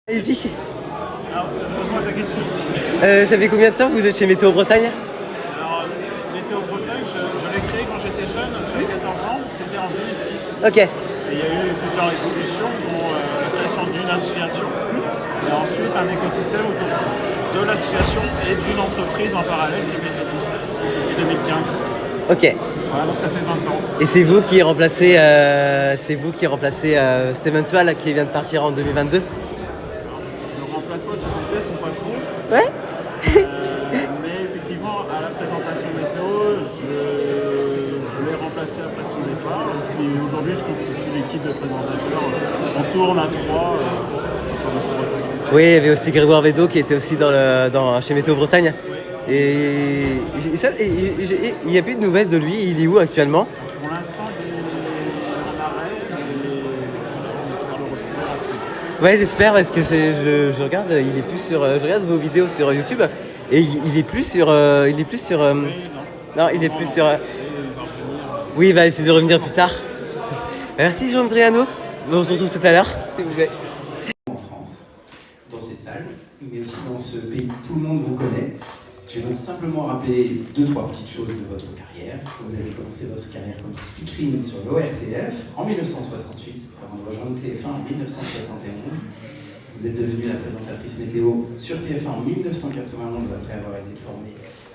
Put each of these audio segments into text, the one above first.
Allez-y. Alors, pose-moi ta question. Ça fait combien de temps que vous êtes chez Météo Bretagne? Alors, Météo Bretagne, je l'ai créé quand j'étais jeune, j'avais 14 ans, c'était en 2006. Ok. Et il y a eu plusieurs évolutions, dont la création d'une association, et ensuite un écosystème autour de l'association et d'une entreprise en parallèle qui était depuis 2015. Ok. Voilà, donc ça fait 20 ans. Et c'est vous qui remplacez, Steven Swall qui vient de partir en 2022? Alors, je ne remplace pas société, son patron. Ouais. Mais effectivement, à la présentation météo, je l'ai remplacé après son départ. Et puis aujourd'hui, je constitue l'équipe de présentateurs. On tourne à 3 sur le projet. Oui, il y avait aussi Grégoire Védo qui était aussi chez Météo Bretagne. Et il n'y a plus de nouvelles de lui, il est où actuellement? Pour l'instant, il est en arrêt et on espère le retrouver rapidement. Ouais, j'espère parce que je regarde, il est plus sur, je regarde vos vidéos sur YouTube et il est plus sur, non, il est plus sur. Oui, il va essayer de revenir plus tard. Merci Jean Driano. On se retrouve tout à l'heure, s'il vous plaît. En France, dans cette salle, mais aussi dans ce pays, tout le monde vous connaît. Je vais donc simplement rappeler 2-3 petites choses de votre carrière. Vous avez commencé votre carrière comme speakerine sur l'ORTF en 1968, avant de rejoindre TF1 en 1971. Vous êtes devenue la présentatrice météo sur TF1 en 1991 après avoir été formée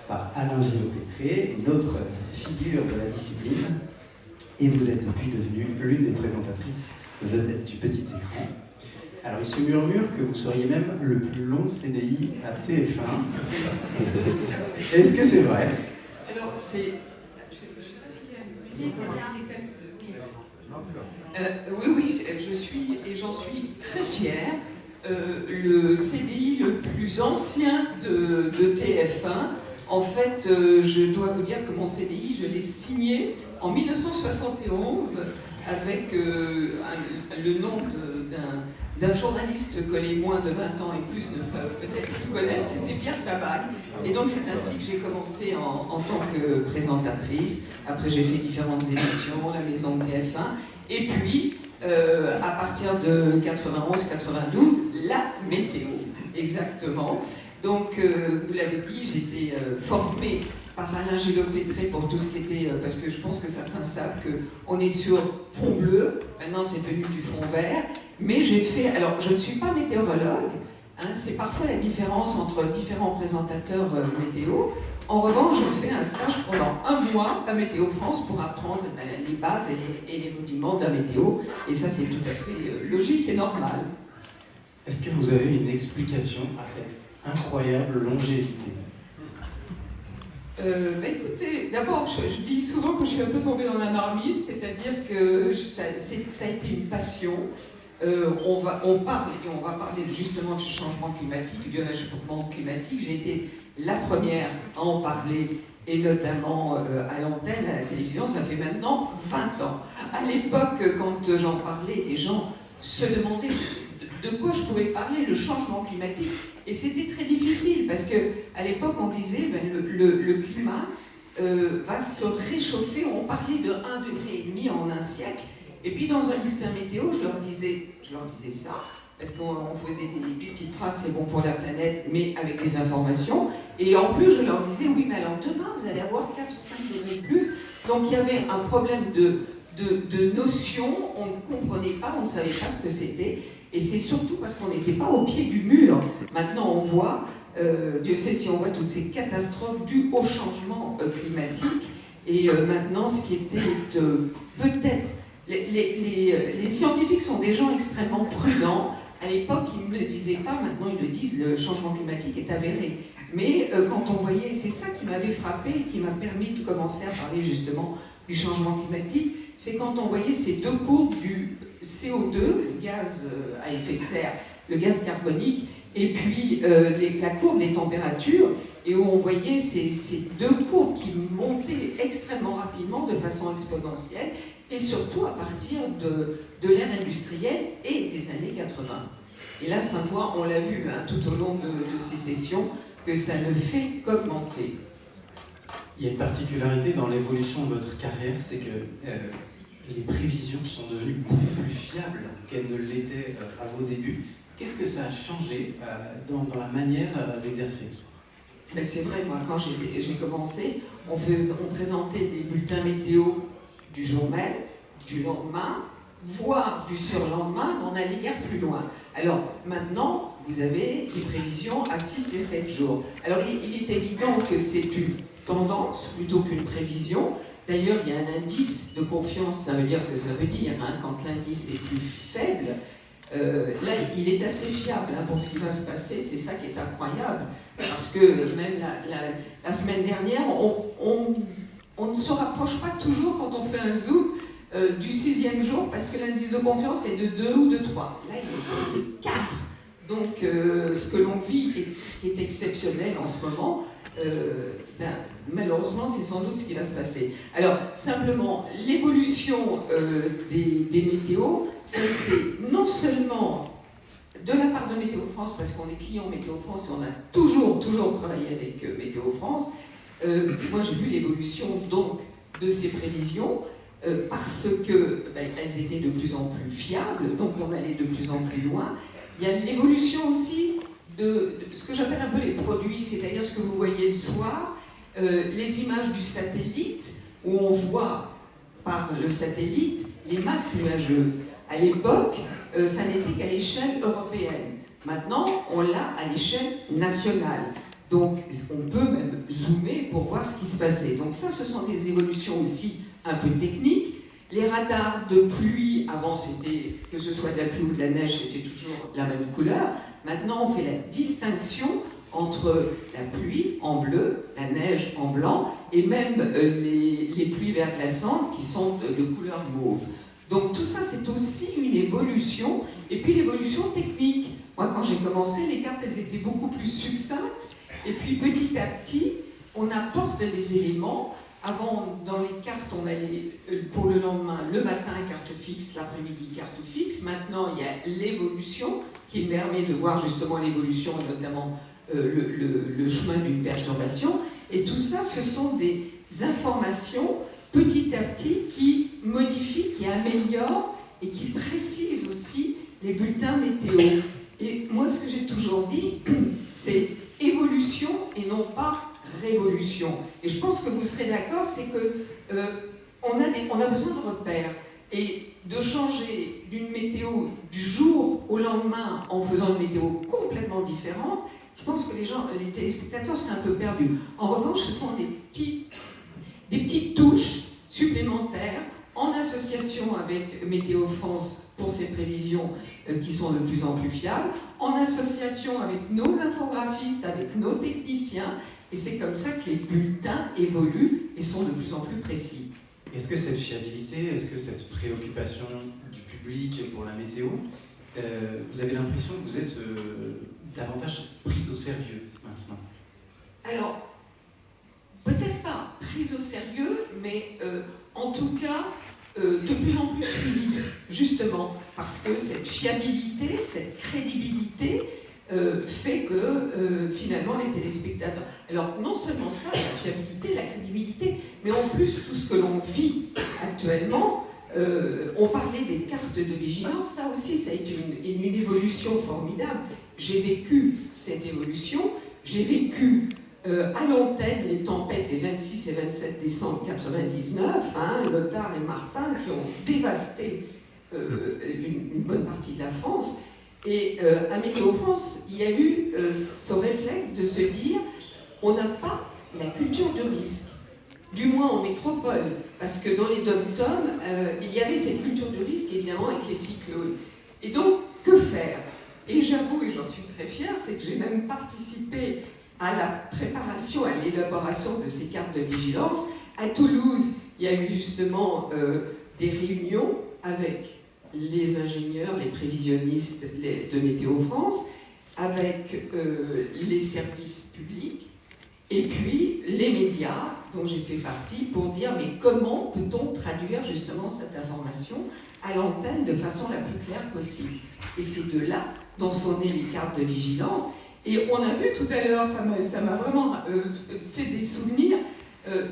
par Alain Gillot-Pétré, une autre figure de la discipline. Et vous êtes depuis devenue l'une des présentatrices vedettes du petit écran. Alors, il se murmure que vous seriez même le plus long CDI à TF1. Est-ce que c'est vrai? Alors, c'est. Je ne sais pas s'il y a. Si, c'est bien. Oui, je suis, et j'en suis très fière, le CDI le plus ancien de TF1. En fait, je dois vous dire que mon CDI, je l'ai signé en 1971 avec le nom d'un journaliste que les moins de 20 ans et plus ne peuvent peut-être plus connaître, c'était Pierre Sabag. Et donc c'est ainsi que j'ai commencé en tant que présentatrice. Après j'ai fait différentes émissions, la maison de TF1. Et puis, à partir de 91-92, la météo, exactement. Donc, vous l'avez dit, j'étais formée par Alain Gillot-Pétré pour tout ce qui était, parce que je pense que certains savent qu'on est sur fond bleu, maintenant c'est devenu du fond vert, mais j'ai fait, alors je ne suis pas météorologue, hein, c'est parfois la différence entre différents présentateurs météo. En revanche, j'ai fait un stage pendant 1 mois à Météo France pour apprendre les bases et les rudiments de la météo, et ça c'est tout à fait logique et normal. Est-ce que vous avez une explication à cette incroyable longévité? Écoutez, d'abord, je dis souvent que je suis un peu tombée dans la marmite, c'est-à-dire que ça a été une passion. On parle, et on va parler justement de ce changement climatique, du réchauffement climatique. J'ai été la première à en parler, et notamment à l'antenne, à la télévision, ça fait maintenant 20 ans. À l'époque, quand j'en parlais, les gens se demandaient de quoi je pouvais parler, le changement climatique. Et c'était très difficile, parce qu'à l'époque, on disait le climat va se réchauffer. On parlait de 1,5 degré en un siècle. Et puis, dans un bulletin météo, je leur disais ça, parce qu'on faisait des petites phrases, c'est bon pour la planète, mais avec des informations. Et en plus, je leur disais, oui, mais alors demain, vous allez avoir 4 ou 5 degrés de plus. Donc, il y avait un problème de notion, on ne comprenait pas, on ne savait pas ce que c'était. Et c'est surtout parce qu'on n'était pas au pied du mur. Maintenant, on voit, Dieu sait si on voit toutes ces catastrophes dues au changement climatique. Et maintenant, ce qui était peut-être... Les scientifiques sont des gens extrêmement prudents. À l'époque, ils ne le disaient pas, maintenant ils le disent, le changement climatique est avéré. Mais quand on voyait, c'est ça qui m'avait frappé et qui m'a permis de commencer à parler justement du changement climatique, c'est quand on voyait ces deux courbes du CO2, le gaz à effet de serre, le gaz carbonique, et puis la courbe des températures, et où on voyait ces deux courbes qui montaient extrêmement rapidement, de façon exponentielle, et surtout à partir de l'ère industrielle et des années 80. Et là, Sainte-Voix, on l'a vu tout au long de ces sessions, que ça ne fait qu'augmenter. Il y a une particularité dans l'évolution de votre carrière, c'est que les prévisions sont devenues beaucoup plus fiables qu'elles ne l'étaient à vos débuts. Qu'est-ce que ça a changé dans la manière d'exercer? Ben c'est vrai, moi, quand j'ai commencé, on présentait des bulletins météo du jour même, du lendemain, voire du surlendemain, mais on n'allait guère plus loin. Alors maintenant, vous avez des prévisions à 6 et 7 jours. Alors il est évident que c'est une tendance plutôt qu'une prévision. D'ailleurs, il y a un indice de confiance, ça veut dire ce que ça veut dire, hein, quand l'indice est plus faible. Là, il est assez fiable hein, pour ce qui va se passer, c'est ça qui est incroyable. Parce que même la semaine dernière, on ne se rapproche pas toujours quand on fait un zoom du 6e jour, parce que l'indice de confiance est de 2 ou de 3. Là, il est de 4. Donc, ce que l'on vit est exceptionnel en ce moment. Malheureusement, c'est sans doute ce qui va se passer. Alors, simplement, l'évolution des météos, ça a été non seulement de la part de Météo France, parce qu'on est client Météo France et on a toujours travaillé avec Météo France. Moi, j'ai vu l'évolution donc de ces prévisions parce que elles étaient de plus en plus fiables, donc on allait de plus en plus loin. Il y a l'évolution aussi de ce que j'appelle un peu les produits, c'est-à-dire ce que vous voyez le soir, les images du satellite, où on voit par le satellite les masses nuageuses. À l'époque, ça n'était qu'à l'échelle européenne. Maintenant, on l'a à l'échelle nationale. Donc, on peut même zoomer pour voir ce qui se passait. Donc ça, ce sont des évolutions aussi un peu techniques. Les radars de pluie, avant, c'était, que ce soit de la pluie ou de la neige, c'était toujours la même couleur. Maintenant, on fait la distinction entre la pluie en bleu, la neige en blanc, et même les pluies verglaçantes qui sont de couleur mauve. Donc tout ça, c'est aussi une évolution, et puis l'évolution technique. Moi, quand j'ai commencé, les cartes, elles étaient beaucoup plus succinctes, et puis petit à petit, on apporte des éléments. Avant, dans les cartes, on allait pour le lendemain, le matin, carte fixe, l'après-midi, carte fixe. Maintenant, il y a l'évolution, ce qui permet de voir justement l'évolution, notamment le chemin d'une perturbation. Et tout ça, ce sont des informations, petit à petit, qui modifient, qui améliorent et qui précisent aussi les bulletins météo. Et moi, ce que j'ai toujours dit, c'est évolution et non pas révolution. Et je pense que vous serez d'accord, c'est que on a besoin de repères. Et de changer d'une météo du jour au lendemain en faisant une météo complètement différente, je pense que les téléspectateurs seraient un peu perdus. En revanche, ce sont des petites touches supplémentaires en association avec Météo France pour ces prévisions qui sont de plus en plus fiables, en association avec nos infographistes, avec nos techniciens, et c'est comme ça que les bulletins évoluent et sont de plus en plus précis. Est-ce que cette fiabilité, est-ce que cette préoccupation du public pour la météo, vous avez l'impression que vous êtes davantage prise au sérieux maintenant? Alors, peut-être pas prise au sérieux, mais en tout cas, de plus en plus suivie, justement, parce que cette fiabilité, cette crédibilité fait que finalement les téléspectateurs... Alors non seulement ça, la fiabilité, la crédibilité, mais en plus tout ce que l'on vit actuellement, on parlait des cartes de vigilance, ça aussi ça a été une évolution formidable. J'ai vécu cette évolution, j'ai vécu à l'antenne les tempêtes des 26 et 27 décembre 1999, hein, Lothar et Martin qui ont dévasté une bonne partie de la France. Et à Météo France, il y a eu ce réflexe de se dire on n'a pas la culture de risque, du moins en métropole, parce que dans les dom-toms, il y avait cette culture de risque évidemment avec les cyclones. Et donc, que faire? Et j'avoue, et j'en suis très fière, c'est que j'ai même participé à la préparation, à l'élaboration de ces cartes de vigilance. À Toulouse, il y a eu justement des réunions avec les ingénieurs, les prévisionnistes de Météo France, avec les services publics, et puis les médias dont j'ai fait partie, pour dire mais comment peut-on traduire justement cette information à l'antenne de façon la plus claire possible. Et c'est de là dont sont nées les cartes de vigilance. Et on a vu tout à l'heure, ça m'a vraiment fait des souvenirs,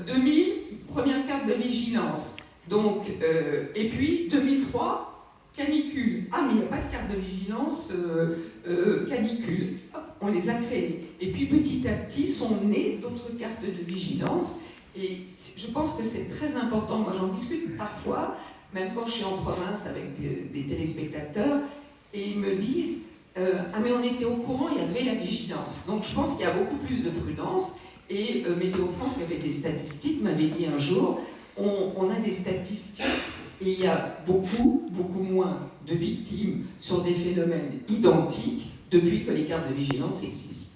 2000, première carte de vigilance. Donc, et puis 2003, canicule. Ah, mais il n'y a pas de carte de vigilance canicule. Hop, on les a créées. Et puis petit à petit sont nées d'autres cartes de vigilance. Et je pense que c'est très important. Moi, j'en discute parfois, même quand je suis en province avec des téléspectateurs, et ils me disent ah, mais on était au courant, il y avait la vigilance. Donc je pense qu'il y a beaucoup plus de prudence. Et Météo France, qui avait des statistiques, m'avait dit un jour on a des statistiques et il y a beaucoup moins de victimes sur des phénomènes identiques depuis que les cartes de vigilance existent.